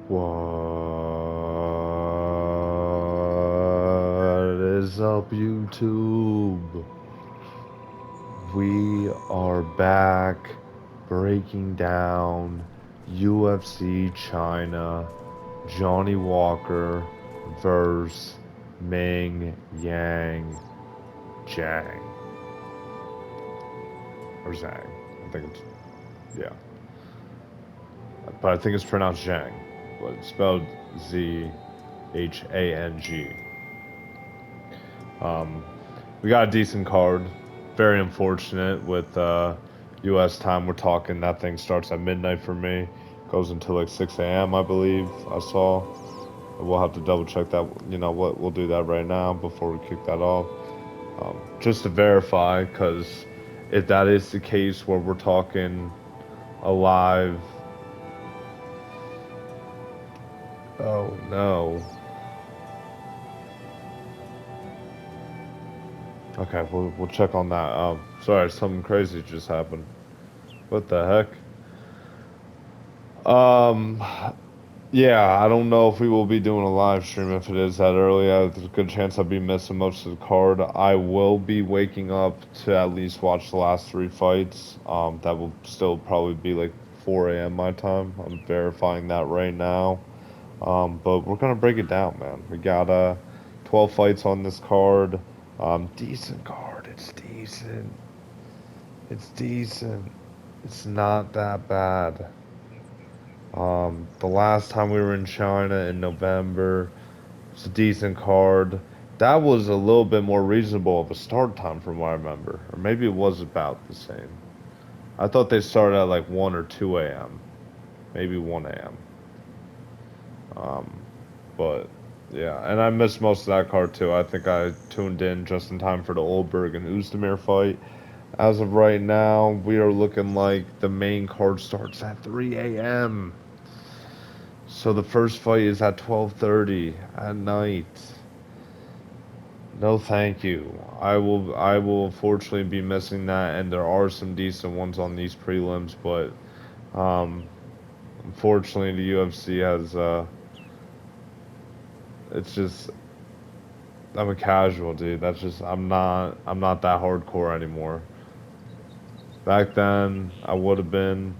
What is up, YouTube? We are back breaking down UFC China, Johnny Walker versus Ming Yang Zhang. Or Zhang. I think it's, yeah. But I think it's pronounced Zhang. But it's spelled Zhang. Um, we got a decent card. Very unfortunate with U.S. time. We're talking that thing starts at midnight for me. Goes until like 6 a.m. I believe I saw. We'll have to double check that. You know what? We'll do that right now before we kick that off. Just to verify, because if that is the case where we're talking a live. Oh no. Okay, we'll check on that. Sorry, something crazy just happened. What the heck? Yeah, I don't know if we will be doing a live stream if it is that early. There's a good chance I'll be missing most of the card. I will be waking up to at least watch the last three fights. That will still probably be like 4 a.m. my time. I'm verifying that right now. But we're gonna break it down, man. We got 12 fights on this card. Decent card. It's decent. It's decent. It's not that bad. The last time we were in China in November, it's a decent card. That was a little bit more reasonable of a start time from what I remember. Or maybe it was about the same. I thought they started at like 1 or 2 a.m. Maybe 1 a.m. Um, but yeah, and I missed most of that card too. I think I tuned in just in time for the Oldberg and Oezdemir fight. As of right now, we are looking like the main card starts at 3 a.m. So the first fight is at 12:30 at night. No, thank you. I will unfortunately be missing that, and there are some decent ones on these prelims, but um, unfortunately the UFC has it's just I'm a casual dude. That's just I'm not that hardcore anymore. Back then I would have been.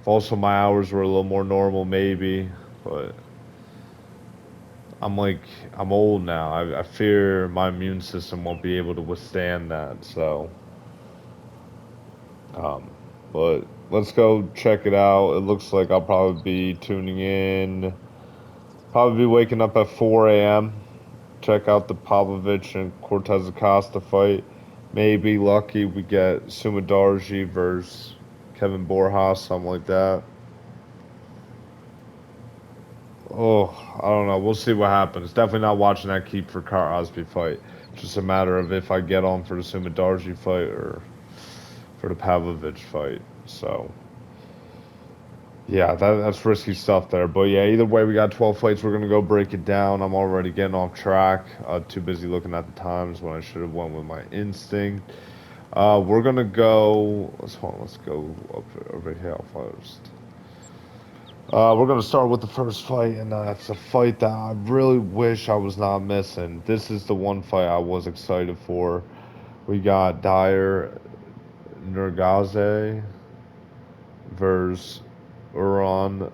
If also my hours were a little more normal, maybe, but I'm like I'm old now. I fear my immune system won't be able to withstand that. So, um, but let's go check it out. It looks like I'll probably be tuning in. Probably be waking up at 4 a.m. Check out the Pavlovich and Cortez Acosta fight. Maybe lucky we get Sumadarji versus Kevin Borjas, something like that. Oh, I don't know. We'll see what happens. Definitely not watching that Keep for Car Osby fight. Just a matter of if I get on for the Sumadarji fight or for the Pavlovich fight. So, yeah, that's risky stuff there. But yeah, either way, we got 12 fights. We're gonna go break it down. I'm already getting off track. Too busy looking at the times when I should have went with my instinct. We're gonna go. Let's go up over here first. We're gonna start with the first fight, and it's a fight that I really wish I was not missing. This is the one fight I was excited for. We got Dyer Nurgaze versus Uran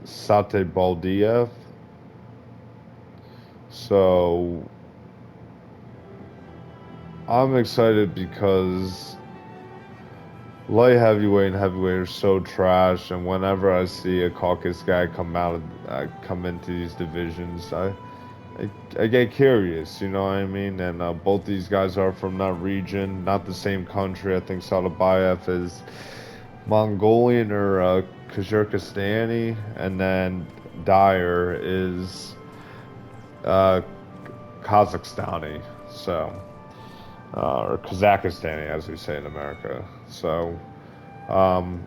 Satebaldiev. So I'm excited because light heavyweight and heavyweight are so trash, and whenever I see a Caucasus guy come into these divisions, I get curious, you know what I mean? And both these guys are from that region, not the same country. I think Salabayev is Mongolian or Kyrgyzstani, and then Dyer is uh, Kazakhstani, so or Kazakhstani, as we say in America. So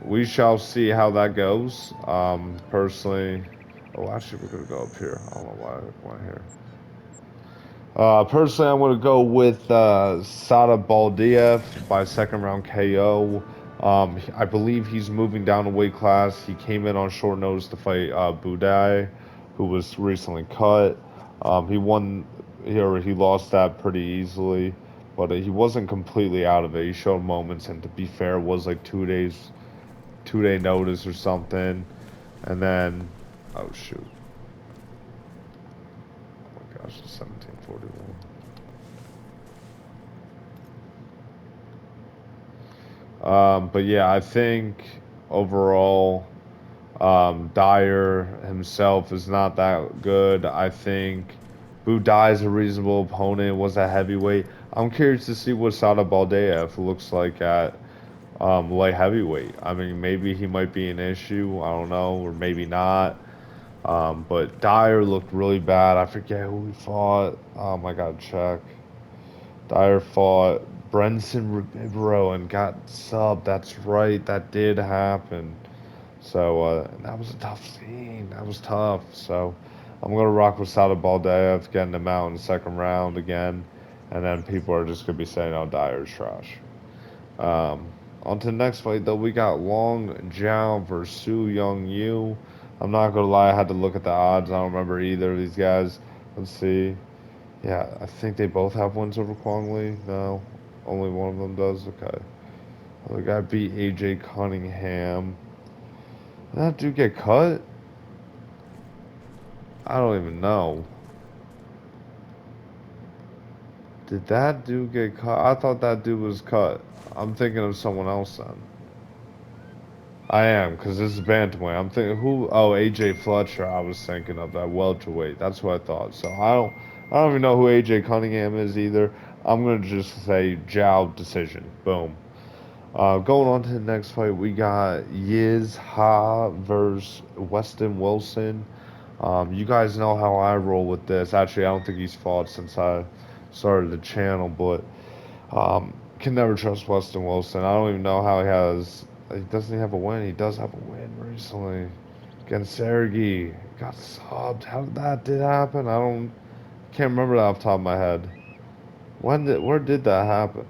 we shall see how that goes. Personally, oh, actually, we're gonna go up here. I don't know why here. Personally, I'm going to go with Sada Baldiev by second round KO. I believe he's moving down a weight class. He came in on short notice to fight Budai, who was recently cut. He won, he lost that pretty easily, but he wasn't completely out of it. He showed moments, and to be fair, it was like 2 days, 2 day notice or something. And then, oh shoot, oh my gosh, it's 1741. But yeah, I think overall, Dyer himself is not that good. I think Budai is a reasonable opponent. Was a heavyweight. I'm curious to see what Sada Baldeev looks like at light heavyweight. I mean, maybe he might be an issue. I don't know, or maybe not. But Dyer looked really bad. I forget who he fought. I gotta check. Dyer fought Brenson Ribeiro and got subbed. That's right. That did happen. So that was a tough scene. That was tough. So I'm gonna rock with Sada Baldeev, getting him out in the second round again, and then people are just gonna be saying, "Oh, Dyer's trash." Um, on to the next fight though, we got Long Zhao versus Su Young Yu. I'm not gonna lie, I had to look at the odds. I don't remember either of these guys. Let's see. Yeah, I think they both have wins over Kwong Lee. No, only one of them does. Okay. The guy beat AJ Cunningham. Did that dude get cut? I don't even know. Did that dude get cut? I thought that dude was cut. I'm thinking of someone else then. I am, because this is bantamweight. I'm thinking who? Oh, AJ Fletcher. I was thinking of that welterweight. That's what I thought. So I don't even know who AJ Cunningham is either. I'm gonna just say Zhao decision. Boom. Going on to the next fight, we got Yiz Ha versus Weston Wilson. You guys know how I roll with this. Actually, I don't think he's fought since I started the channel, but can never trust Weston Wilson. I don't even know how he has. He doesn't have a win. He does have a win recently against Sergey. Got subbed. How did that did happen? I don't can't remember that off the top of my head. Where did that happen?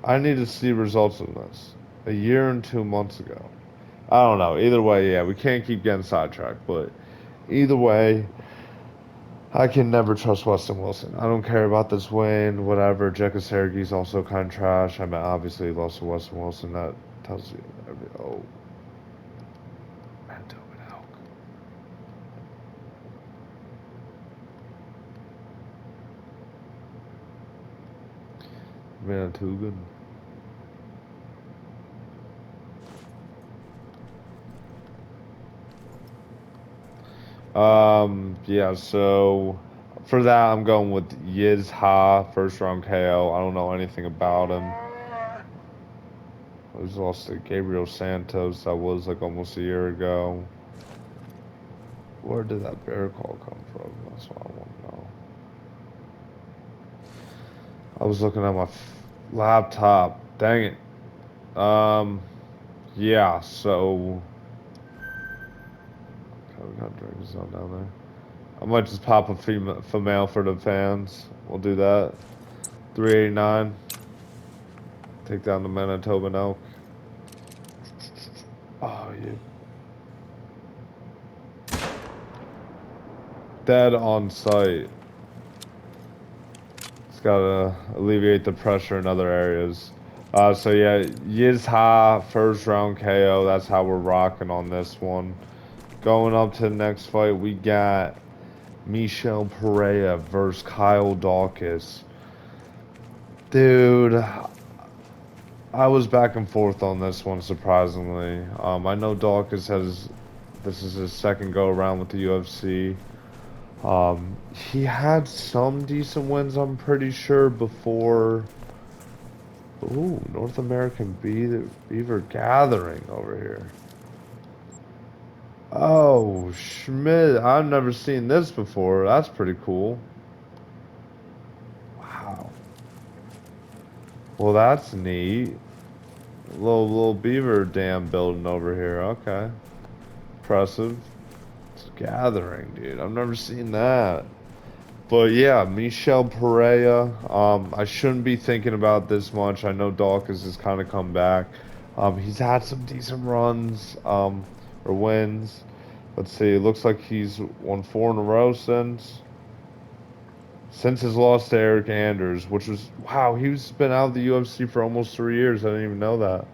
I need to see results of this. A year and 2 months ago. I don't know. Either way, yeah, we can't keep getting sidetracked, but either way, I can never trust Weston Wilson. I don't care about this win, whatever. Jekka Sergey's also kind of trash. I mean, obviously, he lost to Weston Wilson. That tells you every. Oh, Manitoba Elk. Manitoba. Yeah, so for that, I'm going with Yiz Ha, first round KO. I don't know anything about him. I was lost to Gabriel Santos. That was like almost a year ago. Where did that bear call come from? That's what I want to know. I was looking at my laptop. Dang it. Yeah, so. Okay, we got drinks on down there. I might just pop a female for the fans. We'll do that. 389. Take down the Manitoba Elk. Oh, yeah. Dead on sight. It's gotta alleviate the pressure in other areas. So yeah, Yizha, first round KO. That's how we're rocking on this one. Going up to the next fight, we got Michel Pereira versus Kyle Dawkins. Dude, I was back and forth on this one, surprisingly. I know Dawkins this is his second go around with the UFC. He had some decent wins, I'm pretty sure, before. Ooh, North American Beaver Gathering over here. Oh, Schmidt. I've never seen this before. That's pretty cool. Wow. Well, that's neat. Little beaver dam building over here. Okay. Impressive. It's a gathering, dude. I've never seen that. But yeah, Michel Pereira. I shouldn't be thinking about this much. I know Dawkins has kind of come back. He's had some decent runs, or wins. Let's see. It looks like he's won four in a row since his loss to Eric Anders, which was wow. He's been out of the UFC for almost 3 years. I didn't even know that.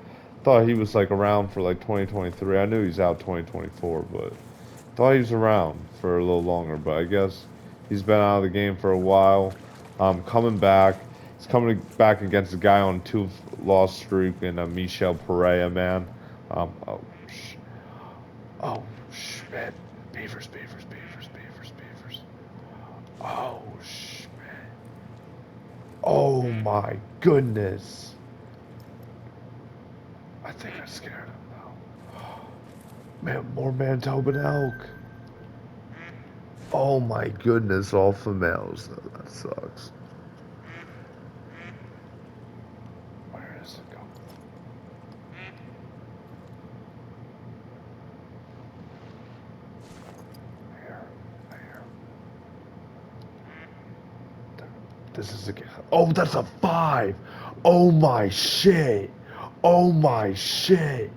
Thought he was like around for like 2023. I knew he's out 2024, but thought he was around for a little longer, but I guess he's been out of the game for a while. Coming back. He's coming back against a guy on two-loss streak in Michel Pereira, man. Um, oh, sh oh, shit. Beavers, beavers, beavers, beavers, beavers. Oh, shit. Oh, my goodness. I think I scared him, though. Man, more Manitoban elk. Oh, my goodness, all females. That sucks. Where is it going? Here, here. This is a. Oh, that's a 5. Oh my shit. Oh my shit.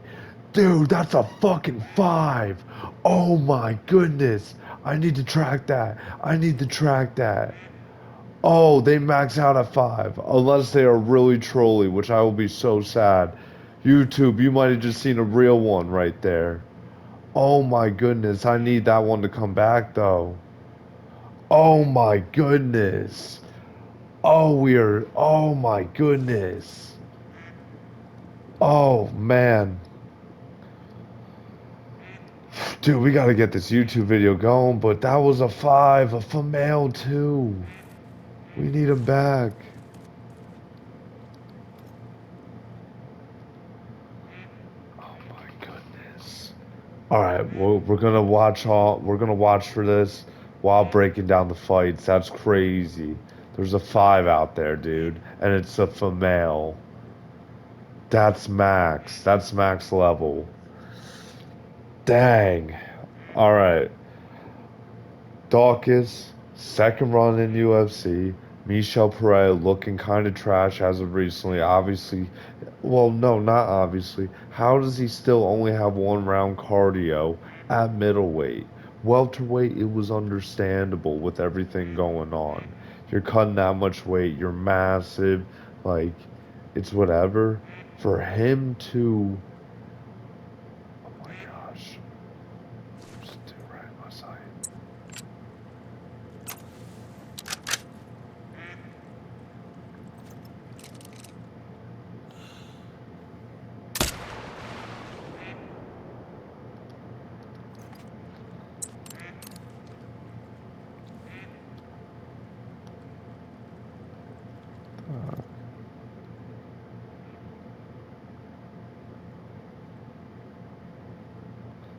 Dude, that's a fucking 5. Oh my goodness. I need to track that. I need to track that. Oh, they max out at 5. Unless they are really trolly, which I will be so sad. YouTube, you might have just seen a real one right there. Oh my goodness. I need that one to come back though. Oh my goodness. Oh, oh my goodness. Oh man. Dude, we gotta get this YouTube video going, but that was a 5, a female too. We need him back. Oh my goodness. Alright, well, we're gonna watch for this while breaking down the fights. That's crazy. There's a 5 out there, dude, and it's a female. That's max. That's max level. Dang. Alright. Dawkins, second run in UFC. Michel Pereira looking kind of trash as of recently. Obviously, well, no, not obviously. How does he still only have 1 round cardio at middleweight? Welterweight, it was understandable with everything going on. You're cutting that much weight, you're massive, like, it's whatever. For him to, oh my gosh, just do right on my side.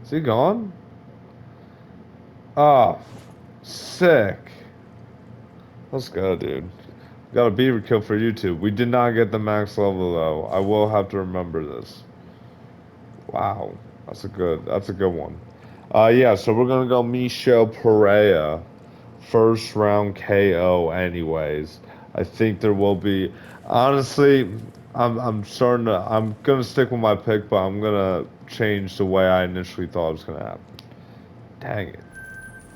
Is he gone? Oh, sick. Let's go, dude. Got a beaver kill for YouTube. We did not get the max level though. I will have to remember this. Wow. That's a good one. Yeah, so we're gonna go Michel Pereira. First round KO anyways. I think there will be honestly, I'm gonna stick with my pick, but I'm gonna change the way I initially thought it was gonna happen. Dang it.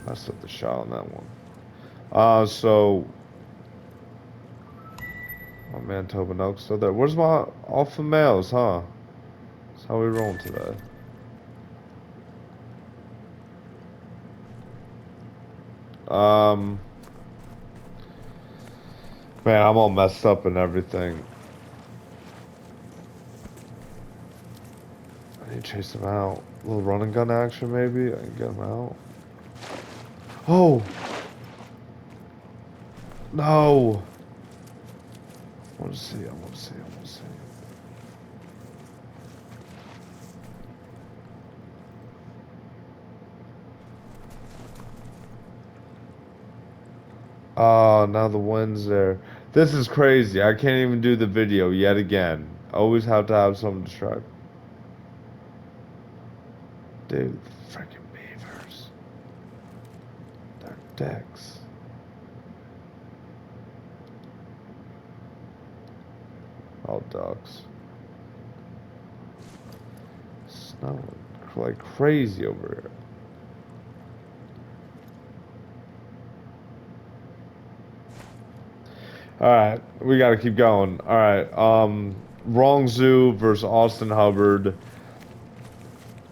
Messed up the shot on that one. So my man Tobin Oak's still there. Where's my alpha males, huh? That's how we rolling today. Um, man, I'm all messed up and everything. I need to chase him out. A little run and gun action, maybe. I can get him out. Oh! No! I want to see, I want to see, I want to see. Oh, now the wind's there. This is crazy. I can't even do the video yet again. Always have to have something to distract. Dude, freaking beavers. They're dicks. Oh, ducks. Snowing like crazy over here. All right, we got to keep going. All right, Wrong Zoo versus Austin Hubbard.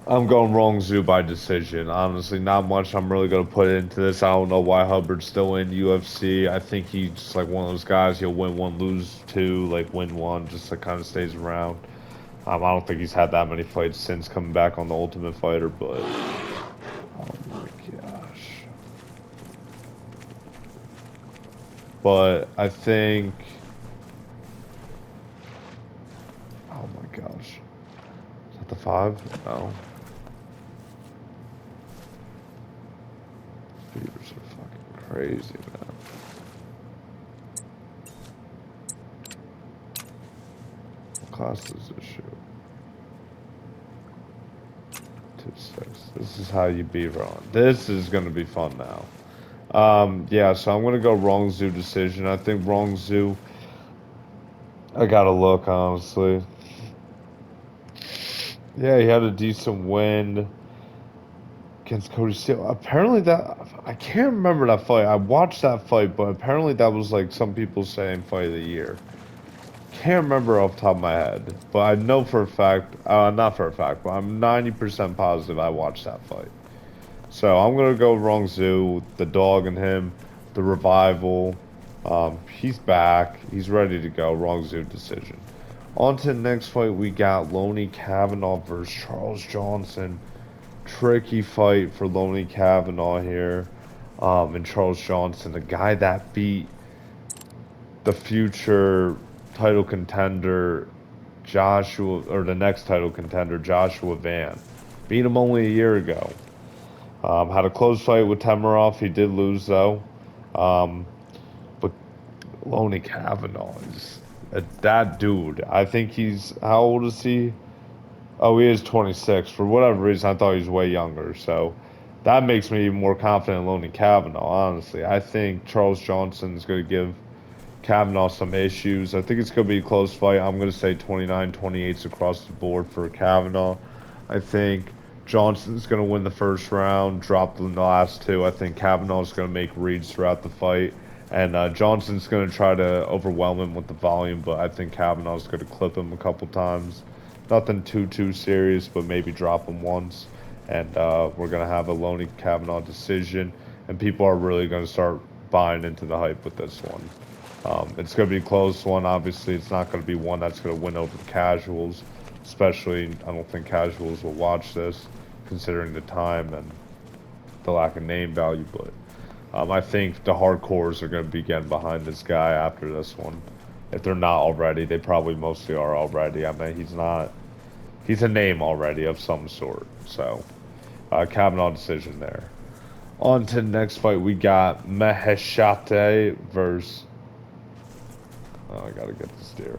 I'm going Wrong Zoo by decision. Honestly, not much I'm really gonna put into this. I don't know why Hubbard's still in UFC. I think he's just like one of those guys. He'll win one, lose two, like win one, just like kind of stays around. I don't think he's had that many fights since coming back on the Ultimate Fighter, but oh my gosh. But I think, oh my gosh, is that the five? No, Beavers are fucking crazy, man. What class does this shoot? 2-6. This is how you beat Ron. This is gonna be fun now. Yeah, so I'm gonna go Wrong Zoo decision. I think Wrong Zoo. I gotta look honestly. Yeah, he had a decent win against Cody Steele. Apparently that I can't remember that fight. I watched that fight, but apparently that was like some people saying fight of the year. Can't remember off the top of my head, but I know for a fact. Not for a fact, but I'm 90% positive I watched that fight. So I'm gonna go Wrong Zoo, the dog and him, the revival. He's back. He's ready to go. Wrong Zoo decision. On to the next fight, we got Loney Kavanaugh versus Charles Johnson. Tricky fight for Loney Kavanaugh here. And Charles Johnson, the guy that beat the future title contender Joshua, or the next title contender Joshua Van. Beat him only a year ago. Had a close fight with Temerov. He did lose though. Um, but Loney Kavanaugh is that dude. I think he's how old is he? Oh, he is 26. For whatever reason, I thought he was way younger. So that makes me even more confident in Loney Kavanaugh. Honestly, I think Charles Johnson is going to give Kavanaugh some issues. I think it's going to be a close fight. I'm going to say 29-28 across the board for Kavanaugh. I think Johnson's going to win the first round, drop the last two. I think Kavanaugh's going to make reads throughout the fight. And Johnson's going to try to overwhelm him with the volume, but I think Kavanaugh's going to clip him a couple times. Nothing too serious, but maybe drop him once. And we're going to have a Loney Kavanaugh decision. And people are really going to start buying into the hype with this one. It's going to be a close one. Obviously, it's not going to be one that's going to win over the casuals. Especially, I don't think casuals will watch this, considering the time and the lack of name value. But I think the hardcores are going to be getting behind this guy after this one. If they're not already, they probably mostly are already. I mean, he's a name already of some sort. So, Kavanaugh decision there. On to the next fight, we got Maheshate versus. Oh, I gotta get this deer.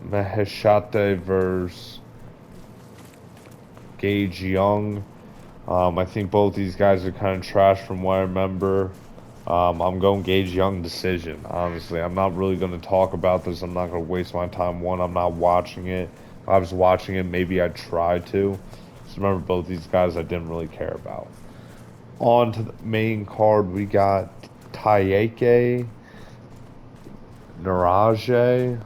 Maheshate versus Gage Young. I think both these guys are kind of trash from what I remember. I'm going Gage Young decision, honestly. I'm not really going to talk about this. I'm not going to waste my time. One, I'm not watching it. If I was watching it, maybe I'd try to. Just remember both these guys I didn't really care about. On to the main card, we got Tayeke Naraje.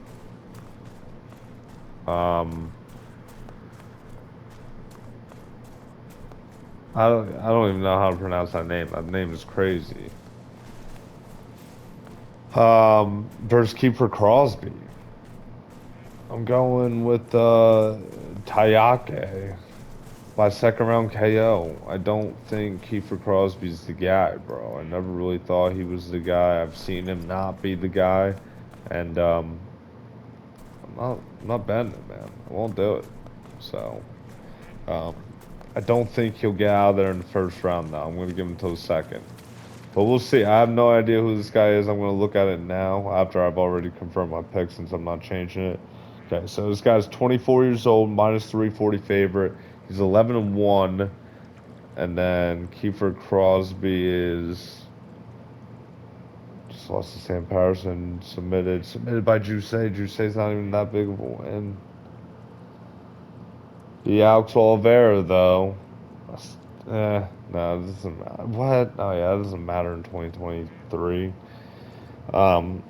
I don't even know how to pronounce that name. That name is crazy. Versus Keeper Crosby. I'm going with Tayake by second round KO. I don't think Kiefer Crosby's the guy, bro. I never really thought he was the guy. I've seen him not be the guy, and I'm not betting it, man. I won't do it. So, um, I don't think he'll get out of there in the first round. Now I'm going to give him until the second. But we'll see. I have no idea who this guy is. I'm going to look at it now after I've already confirmed my pick since I'm not changing it. Okay, so this guy's 24 years old, minus 340 favorite. He's 11-1. And then Kiefer Crosby is lost to Sam Patterson, submitted by Juice. Juice's not even that big of a win. The Alex Oliveira, though. No, it doesn't matter. What? Oh, yeah, it doesn't matter in 2023. Um,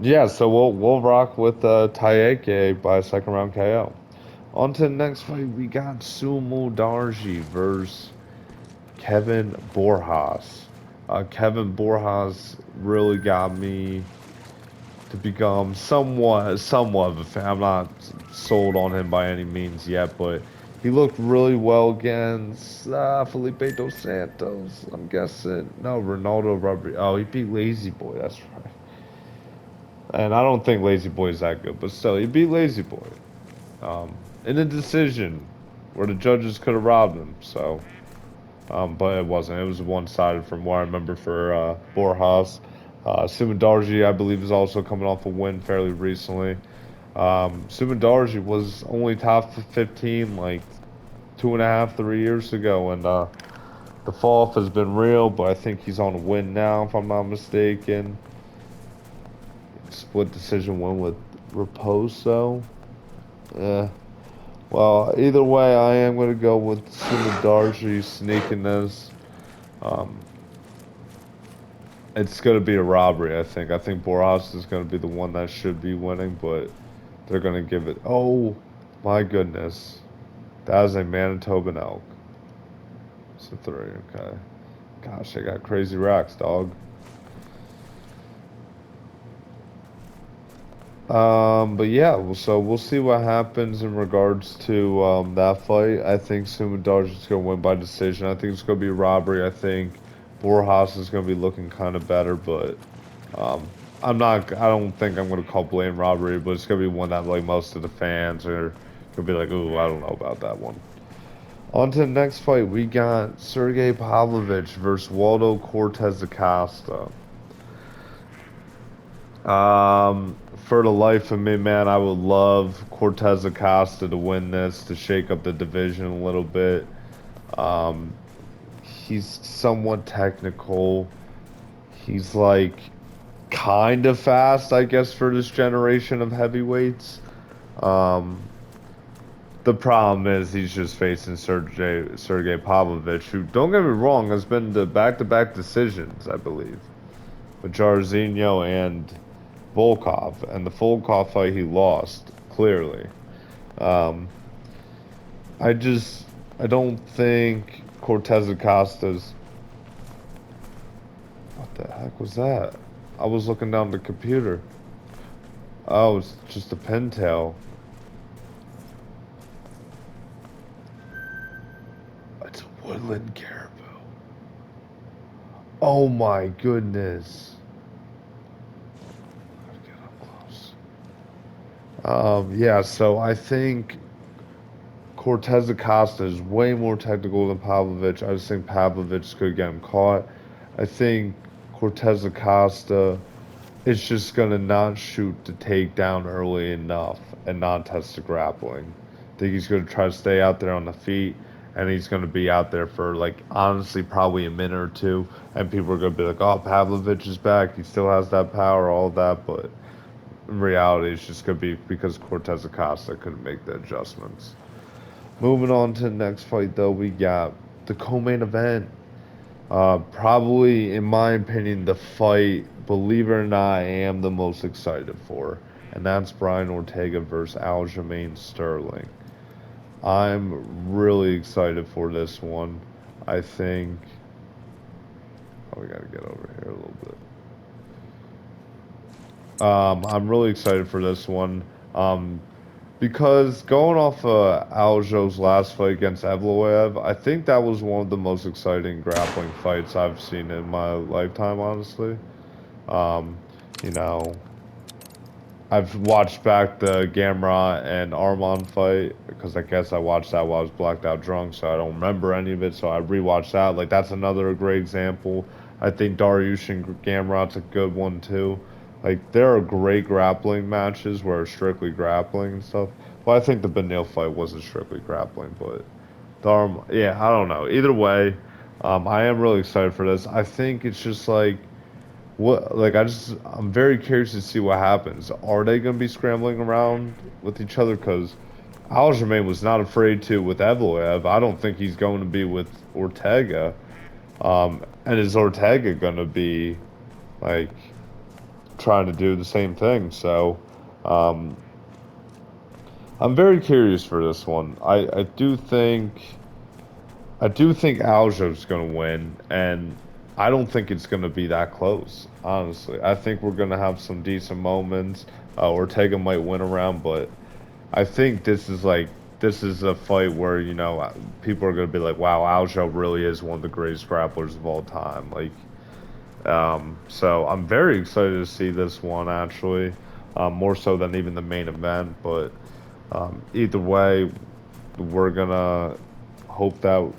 yeah, so we'll rock with Taeke by second round KO. On to the next fight, we got Sumo Darji versus Kevin Borjas. Kevin Borjas really got me to become somewhat of a fan. I'm not sold on him by any means yet, but he looked really well against Felipe dos Santos. I'm guessing no Ronaldo Rodriguez. Oh, he beat Lazy Boy. That's right. And I don't think Lazy Boy is that good, but still, he beat Lazy Boy in a decision where the judges could have robbed him. So. But it wasn't. It was one-sided from what I remember for Borjas. Sumandarji, I believe, is also coming off a win fairly recently. Sumandarji was only top 15 like 2.5, 3 years ago, and the fall off has been real, but I think he's on a win now, if I'm not mistaken. Split decision win with Raposo. Yeah. Well, either way, I am going to go with Sumandarji sneaking this. Um, It's going to be a robbery, I think. I think Boras is going to be the one that should be winning, but they're going to give it. Oh, my goodness. That is a Manitoban elk. It's a three, okay. Gosh, I got crazy racks, dog. But yeah, so we'll see what happens in regards to that fight. I think Sumadarj is going to win by decision. I think it's going to be a robbery. I think Borjas is going to be looking kind of better, but um, I don't think I'm going to call blame robbery, but it's going to be one that like most of the fans are going to be like, ooh, I don't know about that one. On to the next fight, we got Sergey Pavlovich versus Waldo Cortez Acosta. For the life of me, man, I would love Cortez Acosta to win this, to shake up the division a little bit. Um, he's somewhat technical. He's like kind of fast, I guess, for this generation of heavyweights. Um, the problem is he's just facing Sergey Pavlovich, who, don't get me wrong, has been to back-to-back decisions, I believe, with Jairzinho and Volkov, and the Volkov fight he lost clearly. Um, I just I don't think Cortez Acosta's. What the heck was that? I was looking down the computer. Oh, it's just a pintail. It's a woodland caribou. Oh my goodness. Gotta get up close. Yeah, so I think Cortez Acosta is way more technical than Pavlovich. I just think Pavlovich could get him caught. I think Cortez Acosta is just gonna not shoot the takedown early enough and not test the grappling. I think he's gonna try to stay out there on the feet, and he's gonna be out there for like honestly probably a minute or two, and people are gonna be like, "Oh, Pavlovich is back. He still has that power, all that." But in reality, it's just gonna be because Cortez Acosta couldn't make the adjustments. Moving on to the next fight, though, we got the co-main event. Probably, in my opinion, the fight, believe it or not, I am the most excited for. And that's Brian Ortega versus Aljamain Sterling. I'm really excited for this one. I think. Oh, we gotta get over here a little bit. I'm really excited for this one. Because going off Aljo's last fight against Evloev, I think that was one of the most exciting grappling fights I've seen in my lifetime, honestly. Um, you know, I've watched back the Gamrot and Arman fight because I guess I watched that while I was blacked out drunk, so I don't remember any of it. So I rewatched that. Like that's another great example. I think Dariush and Gamrot's a good one too. Like there are great grappling matches where it's strictly grappling and stuff. Well, I think the Benil fight wasn't strictly grappling, but yeah, I don't know. Either way, I am really excited for this. I think it's just like what like I'm very curious to see what happens. Are they going to be scrambling around with each other? Because Aljamain was not afraid to with Evloev. I don't think he's going to be with Ortega. And is Ortega going to be like trying to do the same thing? So, um, I'm very curious for this one. I do think Aljo's going to win, and I don't think it's going to be that close, honestly. I think we're going to have some decent moments. Ortega might win around, but I think this is a fight where, people are going to be like, wow, Aljo really is one of the greatest grapplers of all time. So I'm very excited to see this one, actually, more so than even the main event. But either way, we're gonna hope that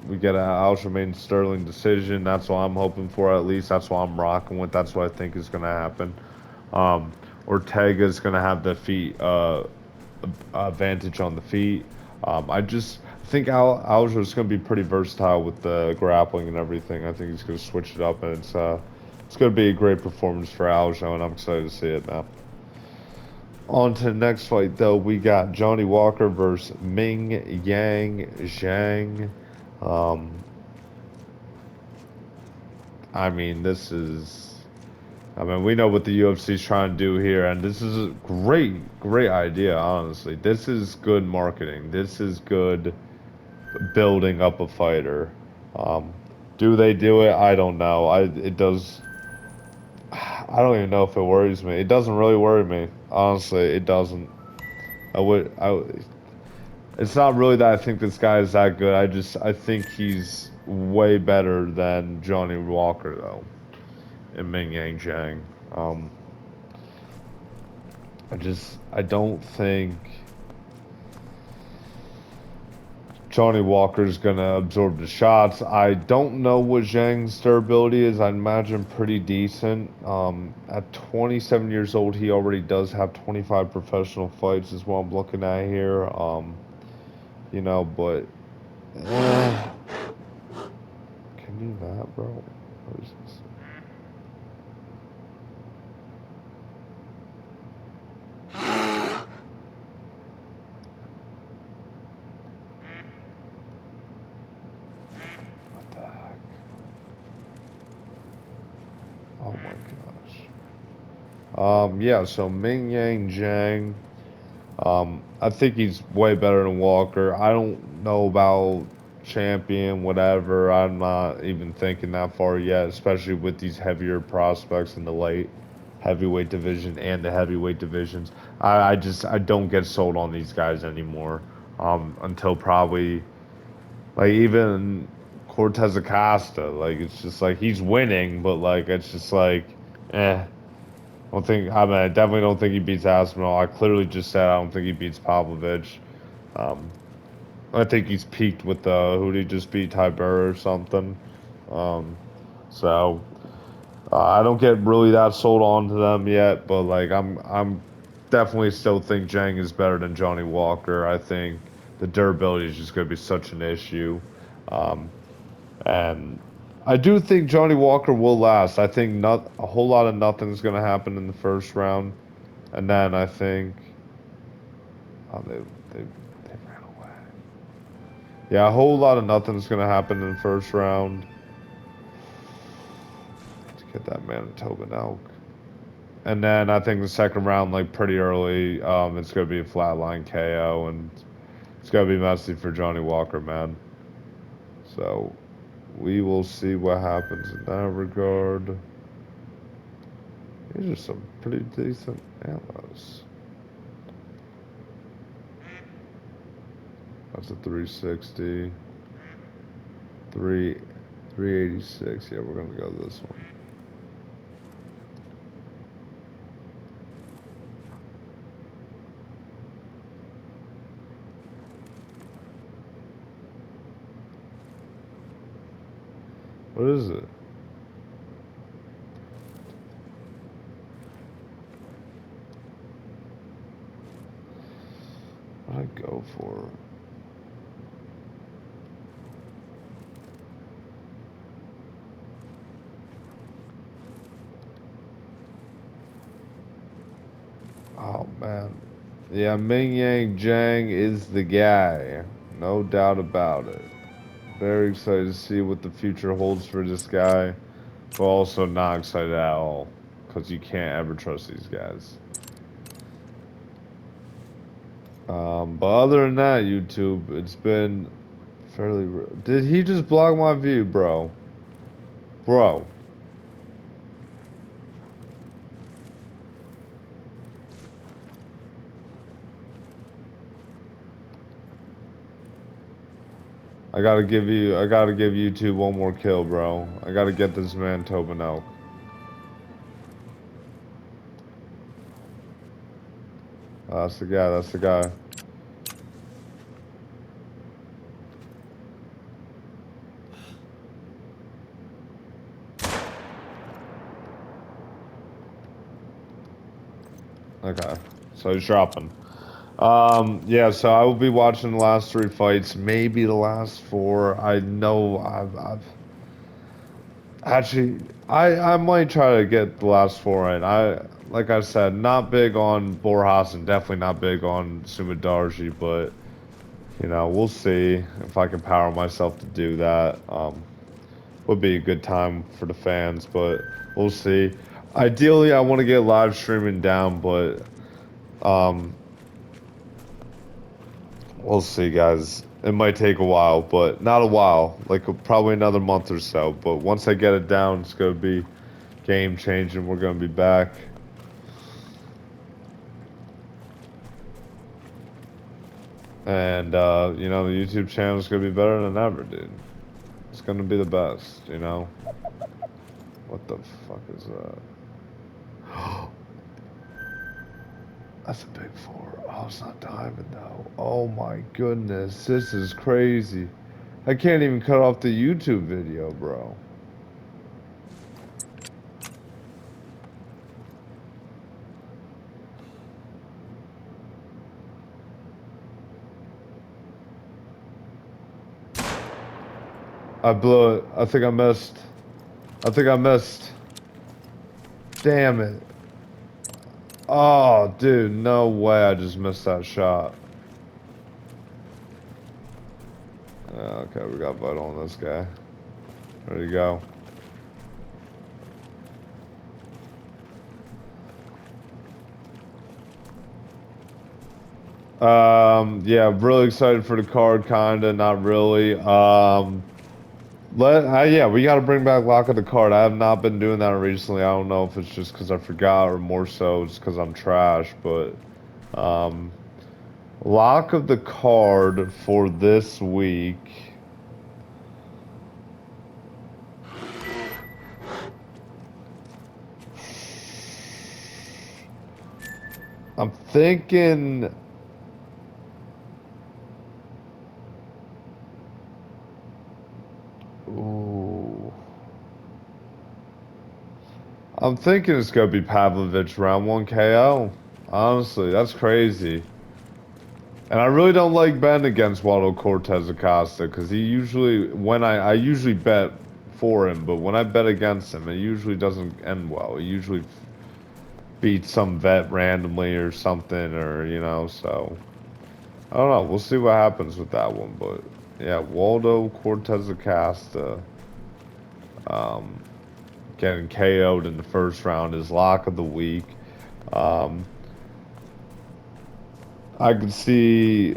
we get an Aljamain Sterling decision. That's what I'm hoping for, at least. That's what I'm rocking with. That's what I think is gonna happen. Um, Ortega's gonna have the feet advantage on the feet. I just think Aljo is gonna be pretty versatile with the grappling and everything. I think he's gonna switch it up, and it's gonna be a great performance for Aljo, and I'm excited to see it now. On to the next fight, though, we got Johnny Walker versus Ming Yang Zhang. Um, I mean, this is. I mean, we know what the UFC is trying to do here, and this is a great, great idea, honestly. This is good marketing. This is good building up a fighter. Um, do they do it? I don't know. It does. I don't even know if it worries me. It doesn't really worry me, honestly. It doesn't. I would. It's not really that I think this guy is that good. I think he's way better than Johnny Walker though, and Ming Yang Zhang. Um, I don't think Johnny Walker's gonna absorb the shots. I don't know what Zhang's durability is. I imagine pretty decent. At 27 years old, he already does have 25 professional fights, is what I'm looking at here. But eh, can you not, bro? What is this? What the heck? Oh my gosh. Yeah, so Ming Yang Zhang. I think he's way better than Walker. I don't know about champion, whatever. I'm not even thinking that far yet, especially with these heavier prospects in the light heavyweight division and the heavyweight divisions. I don't get sold on these guys anymore. Until probably like even Cortez Acosta. Like it's just like he's winning, but like it's just like eh. I definitely don't think he beats Aspinall. I clearly just said I don't think he beats Pavlovich. Um, I think he's peaked with who did he just beat, Tiber or something. Um, so I don't get really that sold on to them yet, but like I'm definitely still think Zhang is better than Johnny Walker. I think the durability is just going to be such an issue. Um, and I do think Johnny Walker will last. I think not a whole lot of nothing's going to happen in the first round. And then I think, oh, they ran away. Yeah, a whole lot of nothing's gonna happen in the first round. To get that Manitoba Elk. And then I think the second round, like pretty early, it's gonna be a flatline KO, and it's gonna be messy for Johnny Walker, man. So we will see what happens in that regard. These are some pretty decent ammos. That's a 360. 3 386. Yeah, we're gonna go this one. What is it? What did I go for? Yeah, Ming Yang Zhang is the guy. No doubt about it. Very excited to see what the future holds for this guy, but also not excited at all because you can't ever trust these guys. But other than that, YouTube, it's been fairly. Did he just block my view, bro? Bro, I gotta give YouTube one more kill, bro. I gotta get this man Tobin Elk. That's the guy. That's the guy. Okay, so he's dropping. Yeah, so I will be watching the last three fights, maybe the last four. I know I've actually, I might try to get the last four in. Like I said, not big on Borjas and definitely not big on Sumidarji, but we'll see if I can power myself to do that. Would be a good time for the fans, but we'll see. Ideally, I want to get live streaming down, but um, we'll see, guys. It might take a while, but not a while. Like probably another month or so. But once I get it down, it's gonna be game changing. We're gonna be back. And the YouTube channel is gonna be better than ever, dude. It's gonna be the best. What the fuck is that? That's a big four. Oh, it's not diamond though. Oh my goodness, this is crazy. I can't even cut off the YouTube video, bro. I blew it. I think I missed. I think I missed. Damn it. Oh, dude, no way I just missed that shot. Okay, we got vital on this guy. Ready to go. Yeah, really excited for the card, kinda, not really. Yeah, we gotta bring back Lock of the Card. I have not been doing that recently. I don't know if it's just because I forgot or more so just because I'm trash, but um, Lock of the Card for this week. I'm thinking. Ooh. I'm thinking it's gonna be Pavlovich round 1 KO. Honestly, that's crazy. And I really don't like betting against Waldo Cortez Acosta because he usually, I usually bet for him, but when I bet against him, it usually doesn't end well. He usually beats some vet randomly or something, so I don't know. We'll see what happens with that one, but yeah, Waldo Cortez Acosta getting KO'd in the first round is lock of the week. I could see.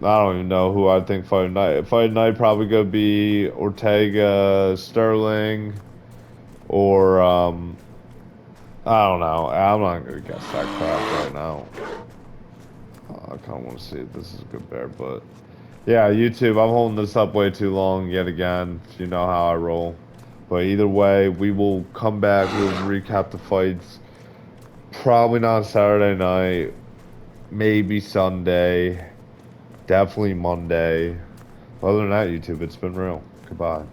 I don't even know who I think fight night. Fight night probably gonna be Ortega, Sterling, or I don't know. I'm not gonna guess that crap right now. I kind of want to see if this is a good bear, but yeah, YouTube. I'm holding this up way too long yet again. You know how I roll. But either way, we will come back. We'll recap the fights. Probably not Saturday night. Maybe Sunday. Definitely Monday. Other than that, YouTube, it's been real. Goodbye.